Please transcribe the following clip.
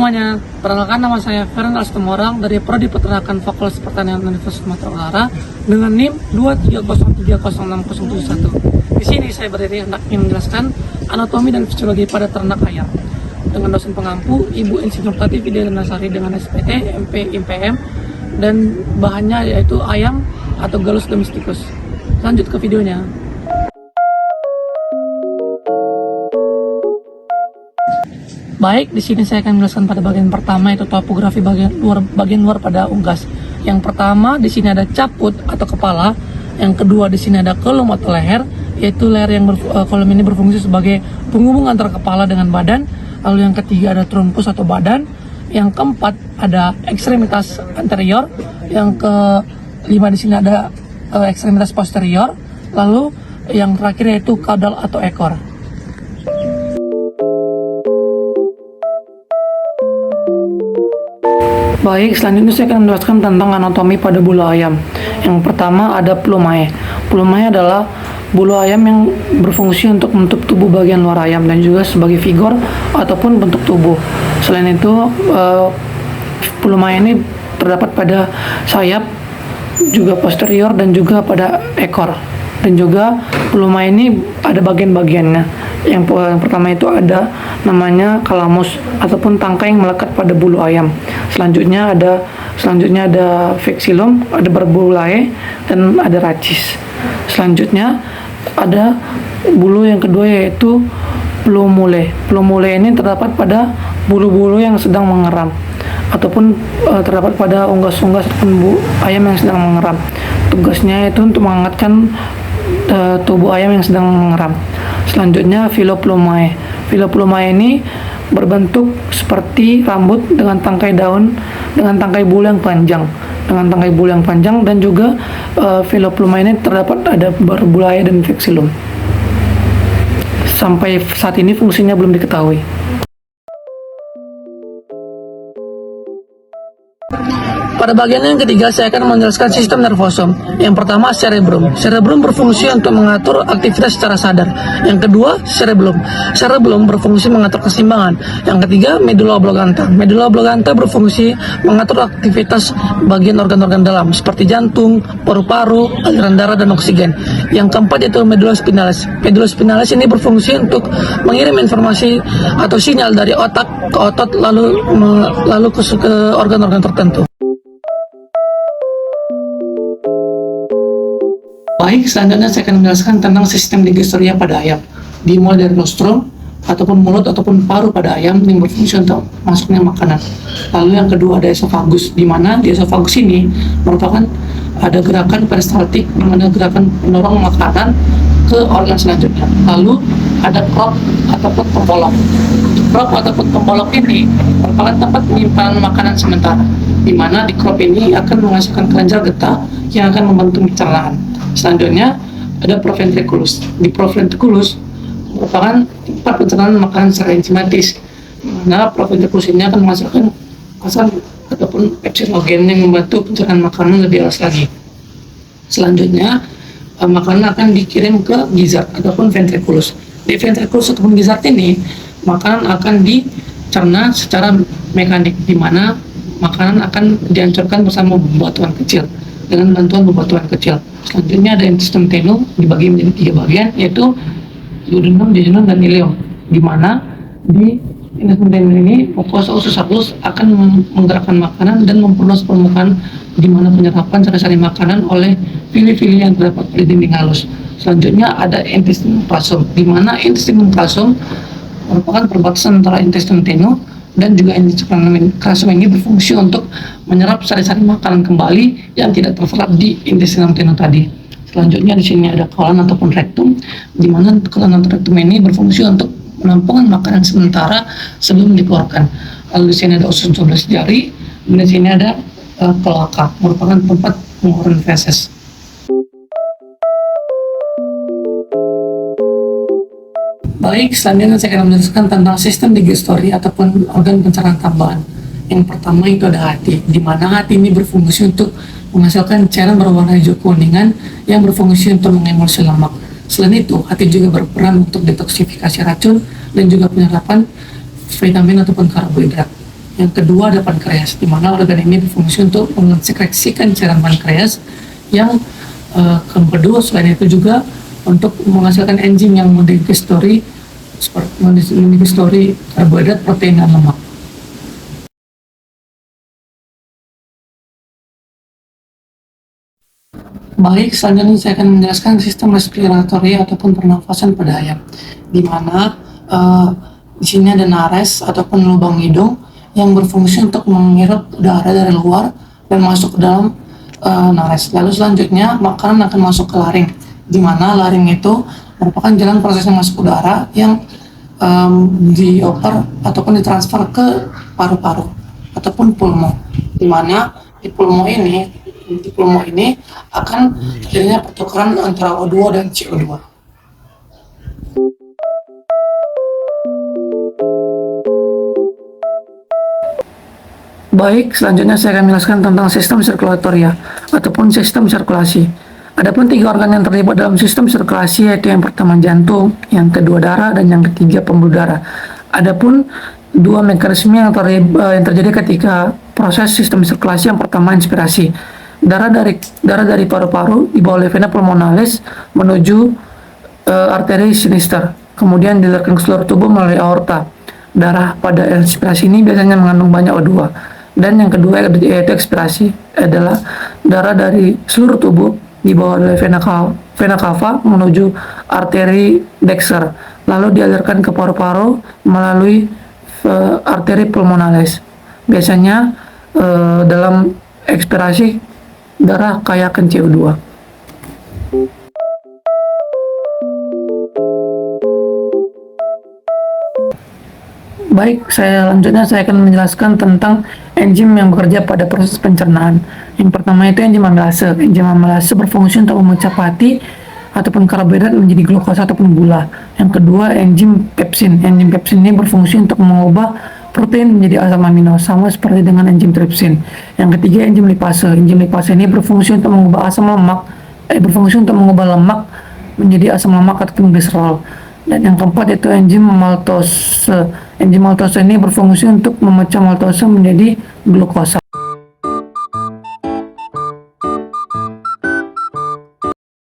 semuanya, perkenalkan nama saya Fernand Alstemorang dari Prodi Peternakan Fakultas Pertanian Universitas Sumatera Utara dengan NIM 230306071. Di sini saya berdiri hendak menjelaskan anatomi dan fisiologi pada ternak ayam dengan dosen pengampu Ibu Insinyur Tati Vidya Nasari dengan SPT, MP, IPM, dan bahannya yaitu ayam atau Gallus domesticus. Lanjut ke videonya. Baik, di sini saya akan menjelaskan pada bagian pertama, yaitu topografi bagian luar pada unggas. Yang pertama, di sini ada caput atau kepala. Yang kedua, di sini ada kolom atau leher, yaitu leher yang kolom ini berfungsi sebagai penghubung antara kepala dengan badan. Lalu yang ketiga ada truncus atau badan. Yang keempat ada ekstremitas anterior. Yang kelima di sini ada ekstremitas posterior. Lalu yang terakhir yaitu caudal atau ekor. Baik, selanjutnya saya akan menjelaskan tentang anatomi pada bulu ayam. Yang pertama ada plumae. Plumae adalah bulu ayam yang berfungsi untuk menutup tubuh bagian luar ayam dan juga sebagai figur ataupun bentuk tubuh. Selain itu, plumae ini terdapat pada sayap, juga posterior dan juga pada ekor. Dan juga plumae ini ada bagian-bagiannya. Yang pertama itu ada namanya kalamus ataupun tangkai yang melekat pada bulu ayam. Selanjutnya ada vexillum, ada berbulae, dan ada racis. Selanjutnya ada bulu yang kedua yaitu plumule. Plumule ini terdapat pada bulu-bulu yang sedang mengeram ataupun terdapat pada unggas-unggas ataupun ayam yang sedang mengeram. Tugasnya itu untuk menghangatkan tubuh ayam yang sedang mengeram. Selanjutnya filoplumae. Filoplumae ini berbentuk seperti rambut dengan tangkai daun, dengan tangkai bulu yang panjang, dan juga filoplumae ini terdapat ada berbulae dan vexillum. Sampai saat ini fungsinya belum diketahui. Pada bagian yang ketiga, saya akan menjelaskan sistem nervosom. Yang pertama, cerebrum. Cerebrum berfungsi untuk mengatur aktivitas secara sadar. Yang kedua, cerebellum. Cerebellum berfungsi mengatur keseimbangan. Yang ketiga, medulla oblongata. Medulla oblongata berfungsi mengatur aktivitas bagian organ-organ dalam seperti jantung, paru-paru, aliran darah, dan oksigen. Yang keempat yaitu medulla spinalis. Medulla spinalis ini berfungsi untuk mengirim informasi atau sinyal dari otak ke otot lalu ke organ-organ tertentu. Baik, selanjutnya saya akan menjelaskan tentang sistem digestoria pada ayam. Dimulai dari nostrum ataupun mulut ataupun paru pada ayam yang berfungsi untuk masuknya makanan. Lalu yang kedua ada esofagus, di mana di esofagus ini merupakan ada gerakan peristaltik, di mana gerakan mendorong makanan ke organ selanjutnya. Lalu ada crop ataupun pembolok. Crop ataupun pembolok ini merupakan tempat penyimpanan makanan sementara, di mana di crop ini akan menghasilkan kelenjar getah yang akan membantu pencernaan. Selanjutnya ada proventriculus. Di proventriculus merupakan tempat pencernaan makanan secara enzimatis. Nah, proventriculus ini akan menghasilkan asam ataupun pepsinogen yang membantu pencernaan makanan lebih alas lagi. Selanjutnya, makanan akan dikirim ke gizzard ataupun ventriculus. Di ventriculus ataupun gizzard ini, makanan akan dicerna secara mekanik, di mana makanan akan dihancurkan bersama bebatuan kecil dengan bantuan bebatuan kecil. Selanjutnya ada intestinum tenue, dibagi menjadi 3 bagian, yaitu duodenum, jejunum, dan ileum, di mana di intestinum tenue ini mukosa usus halus akan menggerakkan makanan dan memperluas permukaan di mana penyerapan sari-sari makanan oleh fili-fili yang terdapat di dinding halus. Selanjutnya ada intestinum plasum, di mana intestinum plasum merupakan perbatasan antara intestinum tenue dan juga intestinum plasum ini berfungsi untuk menyerap sari-sari makanan kembali yang tidak terserap di intestinum tenue tadi. Selanjutnya di sini ada kolon ataupun rektum, di mana kolon atau rektum ini berfungsi untuk penampungan makanan sementara sebelum dikeluarkan. Lalu di sini ada usus 12 jari, dan di sini ada kloaka, merupakan tempat pengeluaran feses. Baik, selanjutnya saya akan menjelaskan tentang sistem digestori ataupun organ pencernaan tambahan. Yang pertama itu ada hati, di mana hati ini berfungsi untuk menghasilkan cairan berwarna hijau kuningan yang berfungsi untuk mengemulsi lemak. Selain itu, hati juga berperan untuk detoksifikasi racun dan juga penyerapan vitamin ataupun karbohidrat. Yang kedua ada pankreas, di mana organ ini berfungsi untuk mensekresikan cairan pankreas. Yang kedua selain itu juga untuk menghasilkan enzim yang mendigestori karbohidrat, protein, dan lemak. Baik, selanjutnya saya akan menjelaskan sistem respiratori ataupun pernafasan pada ayam, di mana di sini ada nares ataupun lubang hidung yang berfungsi untuk menghirup udara dari luar dan masuk ke dalam nares. Lalu selanjutnya makanan akan masuk ke laring, di mana laring itu merupakan jalan prosesnya masuk udara yang dioper ataupun ditransfer ke paru-paru ataupun pulmo, di mana di pulmo ini akan terjadinya pertukaran antara O2 dan CO2. Baik, selanjutnya saya akan menjelaskan tentang sistem sirkulatoria ataupun sistem sirkulasi. Adapun 3 organ yang terlibat dalam sistem sirkulasi yaitu yang pertama jantung, yang kedua darah, dan yang ketiga pembuluh darah. Adapun 2 mekanisme yang terjadi ketika proses sistem sirkulasi, yang pertama inspirasi. Darah dari paru-paru dibawa oleh vena pulmonalis menuju arteri sinister, kemudian dilarikan ke seluruh tubuh melalui aorta. Darah pada inspirasi ini biasanya mengandung banyak O2. Dan yang kedua yaitu ekspirasi, adalah darah dari seluruh tubuh dibawa oleh vena cava menuju arteri dexter, lalu dialirkan ke paru-paru melalui arteri pulmonalis. Biasanya dalam ekspirasi darah kaya akan CO2. Baik, selanjutnya saya akan menjelaskan tentang enzim yang bekerja pada proses pencernaan. Yang pertama itu enzim amilase. Enzim amilase berfungsi untuk memecah pati ataupun karbohidrat menjadi glukosa ataupun gula. Yang kedua enzim pepsin. Enzim pepsin ini berfungsi untuk mengubah protein menjadi asam amino, sama seperti dengan enzim tripsin. Yang ketiga enzim lipase. Enzim lipase ini berfungsi untuk mengubah lemak menjadi asam lemak ataupun glycerol. Dan yang keempat itu enzim maltose. Enzim maltose ini berfungsi untuk memecah maltose menjadi glukosa.